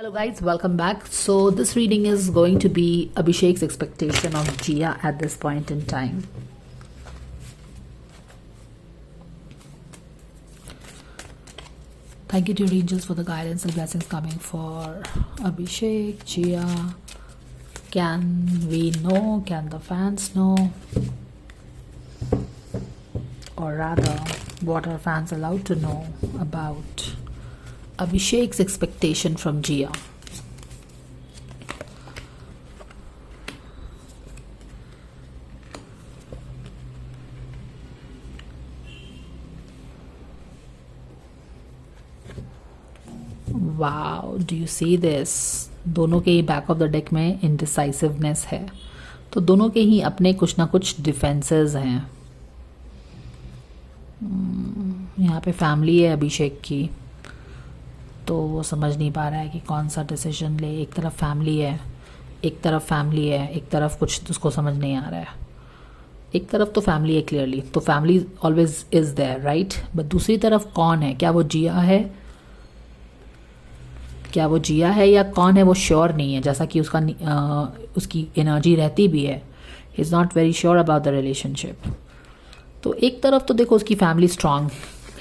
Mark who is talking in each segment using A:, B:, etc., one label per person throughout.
A: Hello guys, welcome back. So this reading is going to be Abhishek's expectation of Jia at this point in time. Thank you to your angels for the guidance and blessings coming for Abhishek, Jia. Can we know? Can the fans know? Or rather, what are fans allowed to know about Abhishek's expectation from Jia? Wow, do you see this? दोनों के ही back of the deck में indecisiveness है, तो दोनों के ही अपने कुछ ना कुछ डिफेंसेस हैं। यहाँ पे फैमिली है अभिषेक की, तो वो समझ नहीं पा रहा है कि कौन सा डिसीजन ले। एक तरफ फैमिली है, एक तरफ कुछ उसको समझ नहीं आ रहा है। एक तरफ तो फैमिली है क्लियरली, तो family always is there, right? But दूसरी तरफ कौन है? क्या वो जिया है? या कौन है वो श्योर नहीं है, जैसा कि उसकी एनर्जी रहती भी है। He is not very sure about the relationship. तो एक तरफ तो देखो उसकी फैमिली स्ट्रांग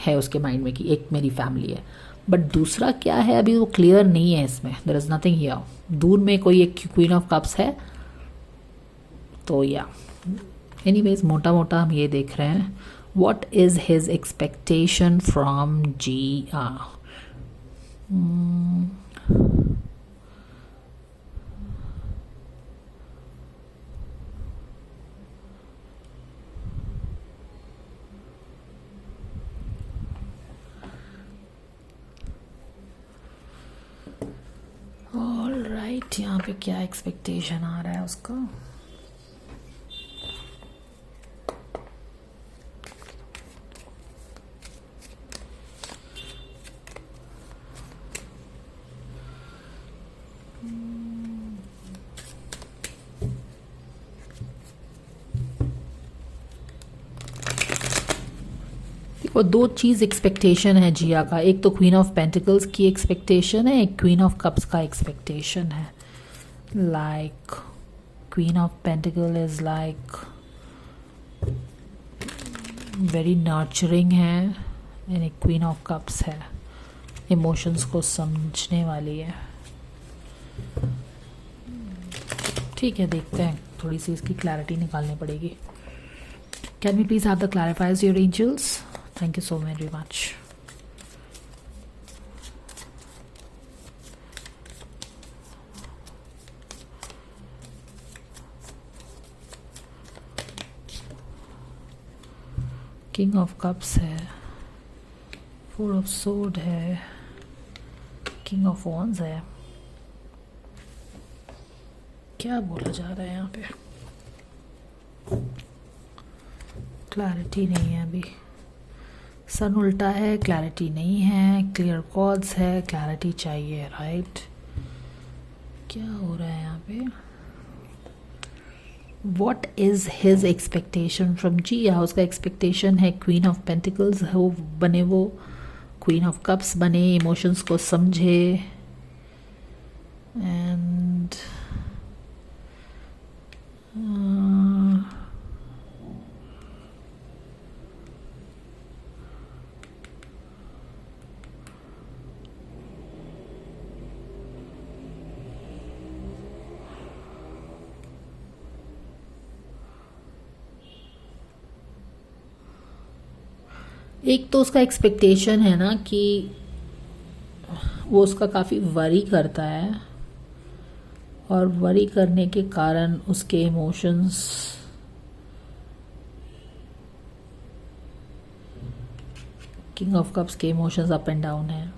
A: है उसके माइंड में कि एक मेरी फैमिली है, बट दूसरा क्या है अभी वो क्लियर नहीं है। इसमें देयर इज नथिंग हियर। दूर में कोई एक क्वीन ऑफ कप्स है, तो या एनीवेज मोटा मोटा हम ये देख रहे हैं, what is his expectation from Jiya. Alright, यहाँ पे क्या एक्सपेक्टेशन आ रहा है उसका? और दो चीज़ एक्सपेक्टेशन है जिया का। एक तो क्वीन ऑफ पेंटिकल्स की एक्सपेक्टेशन है, एक क्वीन ऑफ कप्स का एक्सपेक्टेशन है। Like queen of pentacle is like very nurturing है, एंड एक क्वीन ऑफ कप्स है इमोशंस को समझने वाली है। ठीक है, देखते हैं, थोड़ी सी इसकी क्लैरिटी निकालनी पड़ेगी। Can we please have the clarifies your angels? Thank you so very much. King of Cups है, Four of Swords है, King of Wands है। क्या बोला जा रहा है यहाँ पे? क्लैरिटी नहीं है अभी। सन उल्टा है, क्लैरिटी नहीं है। क्लियर कॉर्ड्स है, क्लैरिटी चाहिए, राइट? क्या हो रहा है यहाँ पे? What is his expectation from Jiya? उसका एक्सपेक्टेशन है क्वीन ऑफ पेंटिकल्स हो बने, वो क्वीन ऑफ कप्स बने, इमोशंस को समझे, एंड एक तो उसका एक्सपेक्टेशन है ना कि वो उसका काफ़ी वरी करता है, और वरी करने के कारण उसके इमोशंस किंग ऑफ कप्स के इमोशंस अप एंड डाउन है।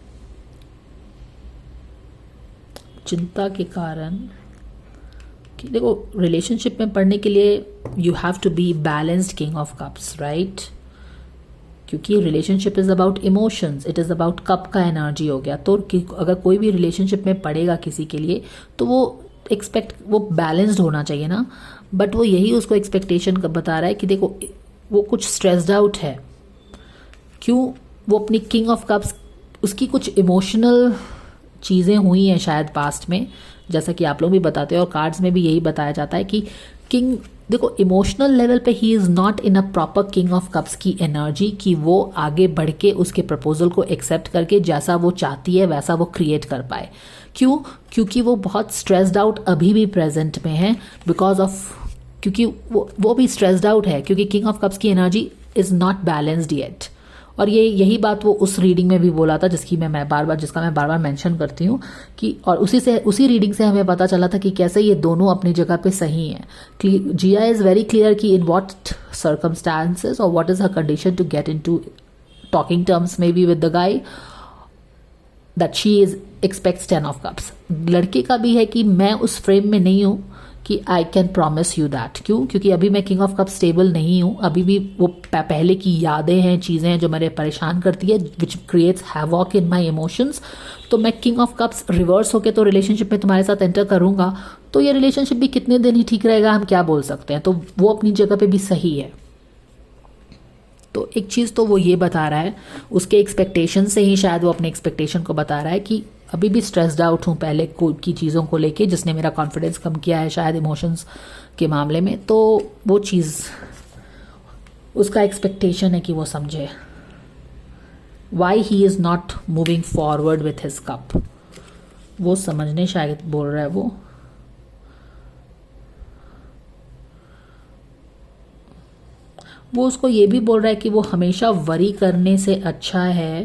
A: चिंता के कारण कि देखो, रिलेशनशिप में पढ़ने के लिए you have to be balanced king of cups, right? क्योंकि relationship is about emotions, it is about cup का एनर्जी हो गया। तो अगर कोई भी रिलेशनशिप में पड़ेगा किसी के लिए, तो वो बैलेंस्ड होना चाहिए ना। बट वो यही उसको एक्सपेक्टेशन बता रहा है कि देखो वो कुछ स्ट्रेस्ड आउट है। क्यों? वो अपनी किंग ऑफ कप्स, उसकी कुछ इमोशनल चीज़ें हुई हैं शायद पास्ट में, जैसा कि आप लोग भी बताते हैं और कार्ड्स में भी यही बताया जाता है कि किंग, देखो इमोशनल लेवल पे he is not in a proper king of cups की एनर्जी कि वो आगे बढ़ के उसके प्रपोजल को एक्सेप्ट करके जैसा वो चाहती है वैसा वो क्रिएट कर पाए। क्यों? क्योंकि वो बहुत स्ट्रेस्ड आउट अभी भी प्रेजेंट में है, बिकॉज ऑफ, क्योंकि वो भी स्ट्रेस्ड आउट है क्योंकि किंग ऑफ कप्स की energy is not balanced yet. और यही बात वो उस रीडिंग में भी बोला था जिसका मैं बार बार मेंशन करती हूँ कि, और उसी रीडिंग से हमें पता चला था कि कैसे ये दोनों अपनी जगह पे सही हैं। जिया इज़ वेरी क्लियर कि इन व्हाट सर्कमस्टांसेस और what is her condition to get into talking terms may be with the guy that she is expects 10 of cups. लड़के का भी है कि मैं उस फ्रेम में नहीं हूँ कि I can promise you that. क्यों? क्योंकि अभी मैं किंग ऑफ कप स्टेबल नहीं हूँ, अभी भी वो पहले की यादें हैं, चीज़ें हैं जो मेरे परेशान करती है, which creates havoc in my emotions. तो मैं किंग ऑफ कप्स रिवर्स होके तो रिलेशनशिप में तुम्हारे साथ एंटर करूँगा तो ये रिलेशनशिप भी कितने दिन ही ठीक रहेगा, हम क्या बोल सकते हैं। तो वो अपनी जगह पे भी सही है। तो एक चीज़ तो वो ये बता रहा है, उसके एक्सपेक्टेशन से ही शायद वो अपने एक्सपेक्टेशन को बता रहा है कि अभी भी स्ट्रेस्ड आउट हूँ पहले की चीज़ों को लेके, जिसने मेरा कॉन्फिडेंस कम किया है शायद इमोशंस के मामले में। तो वो चीज़ उसका एक्सपेक्टेशन है कि वो समझे why he is not moving forward with his cup, वो समझने शायद बोल रहा है वो उसको ये भी बोल रहा है कि वो हमेशा वरी करने से अच्छा है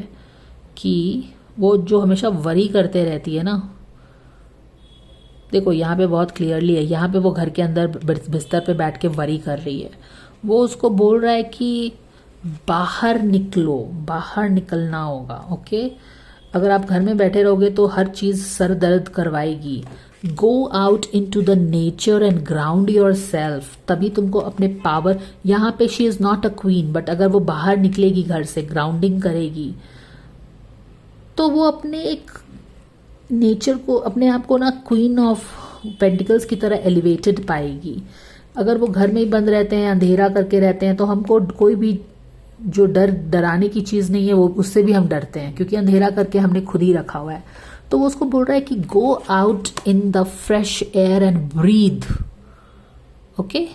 A: कि वो जो हमेशा वरी करते रहती है ना, देखो यहाँ पे बहुत क्लियरली है, यहाँ पे वो घर के अंदर बिस्तर पे बैठ के वरी कर रही है। वो उसको बोल रहा है कि बाहर निकलो, बाहर निकलना होगा। ओके, अगर आप घर में बैठे रहोगे तो हर चीज़ सर दर्द करवाएगी। Go out in to the nature and ground yourself, तभी तुमको अपने पावर, यहाँ पे she is not a queen, but अगर वो बाहर निकलेगी घर से, ग्राउंडिंग करेगी, तो वो अपने एक नेचर को, अपने आप को ना क्वीन ऑफ पेंटिकल्स की तरह एलिवेटेड पाएगी। अगर वो घर में ही बंद रहते हैं, अंधेरा करके रहते हैं, तो हमको कोई भी जो डराने की चीज़ नहीं है वो उससे भी हम डरते हैं, क्योंकि अंधेरा करके हमने खुद ही रखा हुआ है। तो वो उसको बोल रहा है कि go out in the fresh air and breathe. Okay,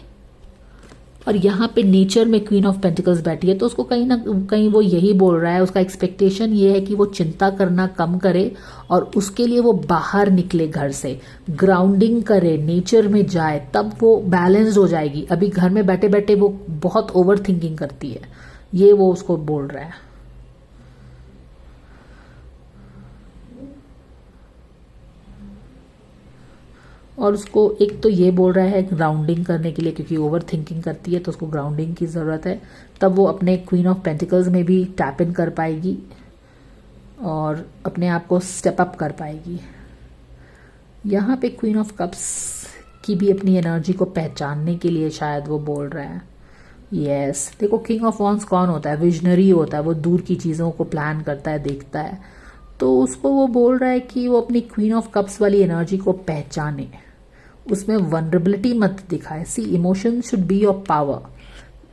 A: और यहाँ पे नेचर में क्वीन ऑफ पेंटिकल्स बैठी है, तो उसको कहीं ना कहीं वो यही बोल रहा है, उसका एक्सपेक्टेशन ये है कि वो चिंता करना कम करे और उसके लिए वो बाहर निकले, घर से ग्राउंडिंग करे, नेचर में जाए, तब वो बैलेंस्ड हो जाएगी। अभी घर में बैठे बैठे वो बहुत ओवर थिंकिंग करती है, ये वो उसको बोल रहा है। और उसको एक तो ये बोल रहा है ग्राउंडिंग करने के लिए, क्योंकि ओवर थिंकिंग करती है तो उसको ग्राउंडिंग की ज़रूरत है, तब वो अपने क्वीन ऑफ पेंटिकल्स में भी टैप इन कर पाएगी और अपने आप को स्टेप अप कर पाएगी। यहाँ पे क्वीन ऑफ कप्स की भी अपनी एनर्जी को पहचानने के लिए शायद वो बोल रहा है। यस, देखो किंग ऑफ वॉन्ड्स कौन होता है? विजनरी होता है, वो दूर की चीज़ों को प्लान करता है, देखता है। तो उसको वो बोल रहा है कि वो अपनी क्वीन ऑफ कप्स वाली एनर्जी को पहचाने, उसमें वनरेबिलिटी मत दिखाए। See, emotion should be your power.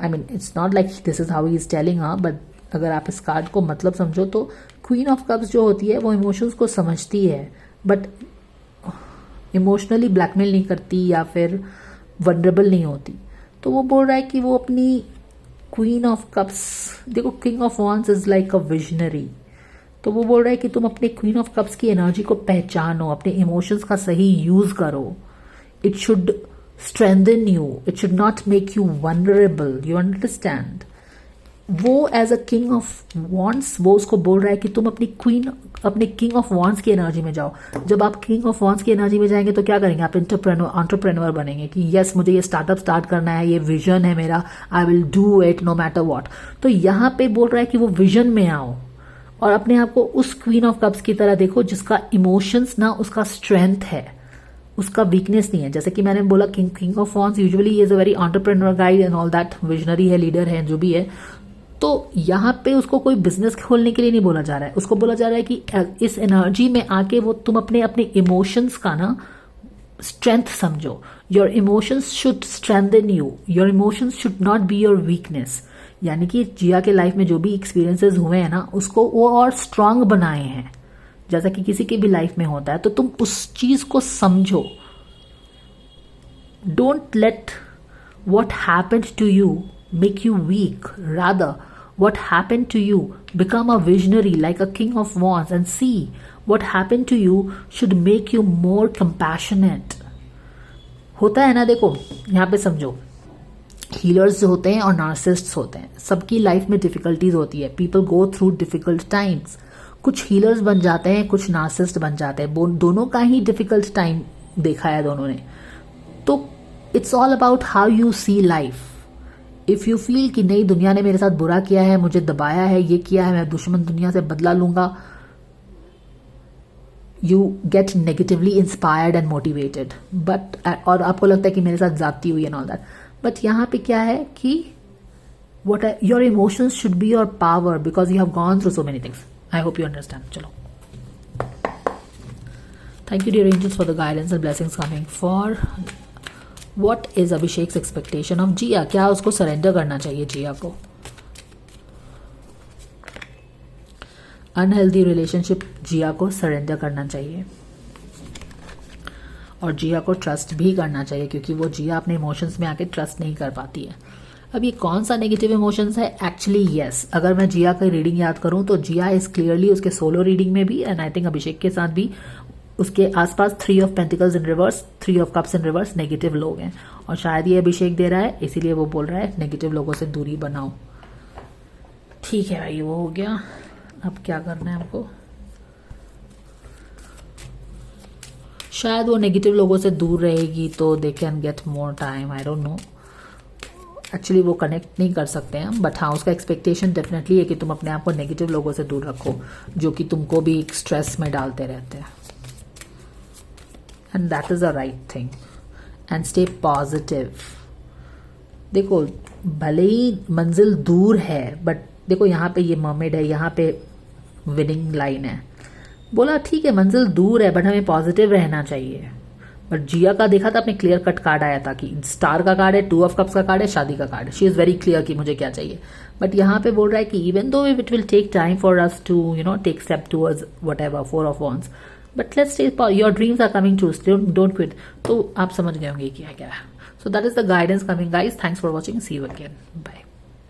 A: I mean it's not like this is how he is telling, but अगर आप इस कार्ड को मतलब समझो तो क्वीन ऑफ कप्स जो होती है वो इमोशंस को समझती है, बट इमोशनली ब्लैकमेल नहीं करती या फिर वनरेबल नहीं होती। तो वो बोल रहा है कि वो अपनी क्वीन ऑफ कप्स, देखो king of wands is like a visionary, तो वो बोल रहा है कि तुम अपने क्वीन ऑफ कप्स की एनर्जी को पहचानो, अपने इमोशंस का सही यूज करो। It should strengthen you. It should not make you vulnerable. You understand? वो as a king of wands, वो उसको बोल रहा है कि तुम अपनी क्वीन, अपने किंग ऑफ वॉन्ड्स की एनर्जी में जाओ। जब आप किंग ऑफ वॉन्ड्स की एनर्जी में जाएंगे तो क्या करेंगे? आप एंटरप्रेन्योर बनेंगे कि यस, मुझे ये स्टार्टअप स्टार्ट करना है, ये विजन है मेरा, I will do it no matter what. तो यहाँ पे बोल रहा है कि वो विजन में आओ और अपने आप को उस क्वीन ऑफ कप्स की तरह देखो जिसका इमोशंस ना उसका स्ट्रेंथ है, उसका वीकनेस नहीं है। जैसे कि मैंने बोला king of wands usually is a very entrepreneur guide and all that, visionary है, लीडर है, जो भी है। तो यहाँ पे उसको कोई बिजनेस खोलने के लिए नहीं बोला जा रहा है, उसको बोला जा रहा है कि इस एनर्जी में आके वो तुम अपने इमोशंस का ना स्ट्रेंथ समझो। Your emotions should strengthen you, your emotions should not be your weakness. यानी कि जिया के लाइफ में जो भी एक्सपीरियंसेस हुए हैं ना, उसको वो और स्ट्रांग बनाए हैं। जैसा कि किसी की भी लाइफ में होता है, तो तुम उस चीज को समझो. Don't let what happened to you make you weak. Rather, what happened to you become a visionary like a king of wands, and see what happened to you should make you more compassionate. होता है ना, देखो यहाँ पे समझो, healers जो होते हैं और नार्सिस्ट्स होते हैं, सबकी लाइफ में डिफिकल्टीज होती है. People go through difficult times. कुछ हीलर्स बन जाते हैं, कुछ नार्सिस्ट बन जाते हैं. दोनों का ही डिफिकल्ट टाइम देखा है दोनों ने. तो it's all about how you see life. If you feel कि नहीं, दुनिया ने मेरे साथ बुरा किया है, मुझे दबाया है, ये किया है, मैं दुश्मन दुनिया से बदला लूंगा, you get negatively inspired and motivated. But और आपको लगता है कि मेरे साथ जाती हुई एंड ऑल दैट. बट यहां पे क्या है कि what your emotions should be your power, because you have gone through so many things. I hope you understand. चलो, thank you dear angels for the guidance and blessings coming for What is Abhishek expectation of Jiya. क्या उसको surrender करना चाहिए जिया को. Unhealthy relationship, जिया को surrender करना चाहिए और जिया को ट्रस्ट भी करना चाहिए, क्योंकि वो जिया अपने इमोशंस में आके ट्रस्ट नहीं कर पाती है. अब ये कौन सा नेगेटिव इमोशंस है एक्चुअली. यस, अगर मैं जिया की रीडिंग याद करूं तो जिया इज क्लियरली उसके सोलो रीडिंग में भी, एंड आई थिंक अभिषेक के साथ भी, उसके आसपास 3 of pentacles in reverse, 3 of cups in reverse negative लोग हैं. और शायद ये अभिषेक दे रहा है, इसीलिए वो बोल रहा है नेगेटिव लोगों से दूरी बनाओ. ठीक है भाई, वो हो गया. अब क्या करना है हमको. शायद वो नेगेटिव लोगों से दूर रहेगी तो they can get more time. I don't know, actually वो कनेक्ट नहीं कर सकते हैं. बट हाँ, उसका एक्सपेक्टेशन डेफिनेटली है कि तुम अपने आप को नेगेटिव लोगों से दूर रखो, जो कि तुमको भी स्ट्रेस में डालते रहते हैं. And that is the right thing. And stay positive. देखो, भले ही मंजिल दूर है, बट देखो यहाँ पे ये मर्मेड है, यहाँ पे विनिंग लाइन है. बोला ठीक है मंजिल दूर है, बट हमें पॉजिटिव रहना चाहिए. बट जिया का देखा था आपने, क्लियर कट कार्ड आया था कि स्टार का कार्ड है, 2 ऑफ कप्स का कार्ड है, शादी का कार्ड है. शी इज वेरी क्लियर कि मुझे क्या चाहिए. बट यहाँ पे बोल रहा है कि even though it will take time for us to take step towards whatever 4 of wands, but let's say your dreams are coming true, don't quit. तो आप समझ गए होंगे क्या क्या है. So that is the guidance coming guys. Thanks for watching. See you again. Bye.